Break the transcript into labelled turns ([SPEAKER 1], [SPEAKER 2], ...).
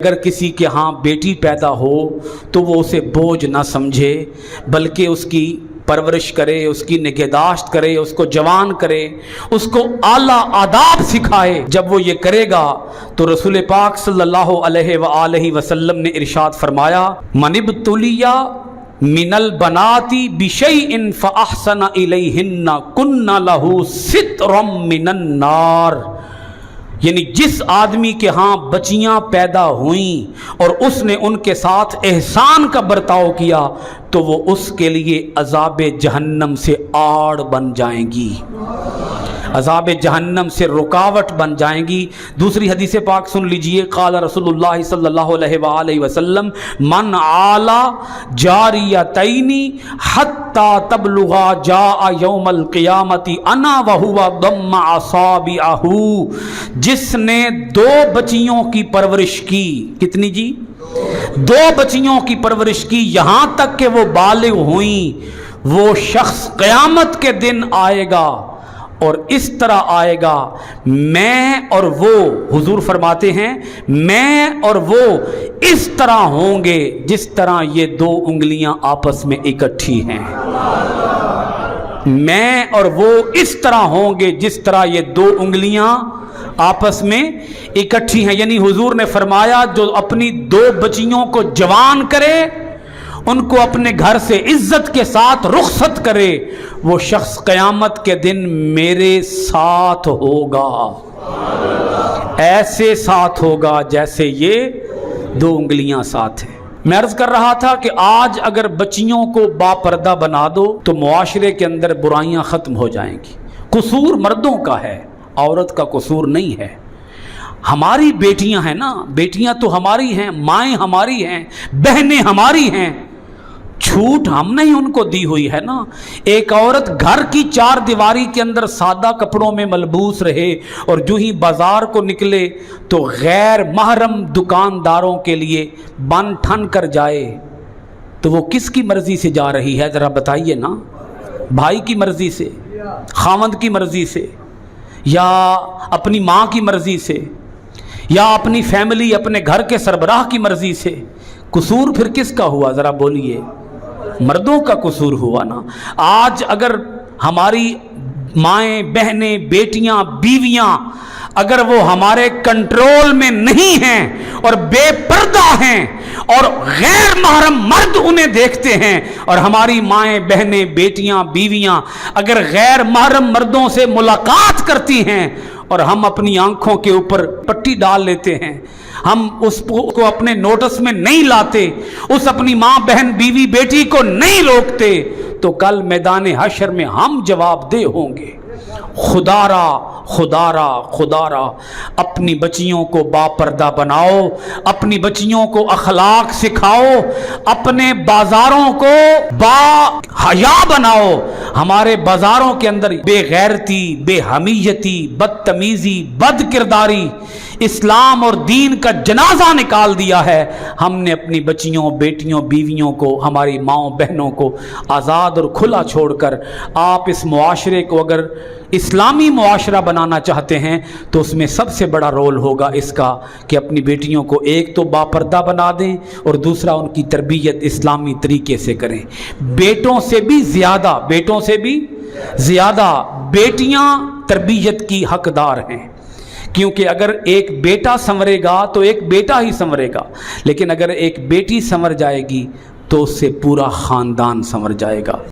[SPEAKER 1] اگر کسی کے ہاں بیٹی پیدا ہو تو وہ اسے بوجھ نہ سمجھے بلکہ اس کی پرورش کرے، اس کی نگہداشت کرے، اس کو جوان کرے، اس کو اعلیٰ آداب سکھائے۔ جب وہ یہ کرے گا تو رسول پاک صلی اللہ علیہ وآلہ وسلم نے ارشاد فرمایا من ابتلی من البنات بشیء فاحسن الیہن کن لہ سترا من النار، یعنی جس آدمی کے ہاں بچیاں پیدا ہوئیں اور اس نے ان کے ساتھ احسان کا برتاؤ کیا تو وہ اس کے لیے عذاب جہنم سے آڑ بن جائیں گی، عذاب جہنم سے رکاوٹ بن جائیں گی۔ دوسری حدیث پاک سن لیجئے، قال رسول اللہ صلی اللہ علیہ وآلہ وسلم من عالا جاریتین حتی تبلغا جاء یوم القیامت انا وہو ضم اصابعہ، جس نے دو بچیوں کی پرورش کی، کتنی جی؟ دو بچیوں کی پرورش کی یہاں تک کہ وہ بالغ ہوئیں، وہ شخص قیامت کے دن آئے گا اور اس طرح آئے گا، میں اور وہ، حضور فرماتے ہیں میں اور وہ اس طرح ہوں گے جس طرح یہ دو انگلیاں آپس میں اکٹھی ہیں، میں اور وہ اس طرح ہوں گے جس طرح یہ دو انگلیاں آپس میں اکٹھی ہیں۔ یعنی حضور نے فرمایا جو اپنی دو بچیوں کو جوان کرے، ان کو اپنے گھر سے عزت کے ساتھ رخصت کرے، وہ شخص قیامت کے دن میرے ساتھ ہوگا، ایسے ساتھ ہوگا جیسے یہ دو انگلیاں ساتھ ہیں۔ میں عرض کر رہا تھا کہ آج اگر بچیوں کو باپردہ بنا دو تو معاشرے کے اندر برائیاں ختم ہو جائیں گی۔ قصور مردوں کا ہے، عورت کا قصور نہیں ہے۔ ہماری بیٹیاں ہیں نا، بیٹیاں تو ہماری ہیں، مائیں ہماری ہیں، بہنیں ہماری ہیں، چھوٹ ہم نے ہی ان کو دی ہوئی ہے نا۔ ایک عورت گھر کی چار دیواری کے اندر سادہ کپڑوں میں ملبوس رہے اور جو ہی بازار کو نکلے تو غیر محرم دکانداروں کے لیے بن ٹھن کر جائے تو وہ کس کی مرضی سے جا رہی ہے؟ ذرا بتائیے نا، بھائی کی مرضی سے، خاوند کی مرضی سے، یا اپنی ماں کی مرضی سے، یا اپنی فیملی اپنے گھر کے سربراہ کی مرضی سے؟ قصور پھر کس کا ہوا؟ ذرا بولیے۔ مردوں کا قصور ہوا نا۔ آج اگر ہماری مائیں، بہنیں، بیٹیاں، بیویاں اگر وہ ہمارے کنٹرول میں نہیں ہیں اور بے پردہ ہیں اور غیر محرم مرد انہیں دیکھتے ہیں، اور ہماری مائیں، بہنیں، بیٹیاں، بیویاں اگر غیر محرم مردوں سے ملاقات کرتی ہیں اور ہم اپنی آنکھوں کے اوپر پٹی ڈال لیتے ہیں، ہم اس کو اپنے نوٹس میں نہیں لاتے، اس اپنی ماں، بہن، بیوی، بیٹی کو نہیں روکتے، تو کل میدان حشر میں ہم جواب دہ ہوں گے۔ خدا را اپنی بچیوں کو باپردہ بناؤ، اپنی بچیوں کو اخلاق سکھاؤ، اپنے بازاروں کو با حیا بناؤ۔ ہمارے بازاروں کے اندر بے غیرتی، بے حمیتی، بدتمیزی، بد کرداری، اسلام اور دین کا جنازہ نکال دیا ہے۔ ہم نے اپنی بچیوں، بیٹیوں، بیویوں کو، ہماری ماؤں، بہنوں کو آزاد اور کھلا چھوڑ کر آپ اس معاشرے کو اگر اسلامی معاشرہ بنانا چاہتے ہیں تو اس میں سب سے بڑا رول ہوگا اس کا کہ اپنی بیٹیوں کو ایک تو باپردہ بنا دیں اور دوسرا ان کی تربیت اسلامی طریقے سے کریں۔ بیٹوں سے بھی زیادہ بیٹیاں تربیت کی حقدار ہیں، کیونکہ اگر ایک بیٹا سنورے گا تو ایک بیٹا ہی سنورے گا، لیکن اگر ایک بیٹی سنور جائے گی تو اس سے پورا خاندان سنور جائے گا۔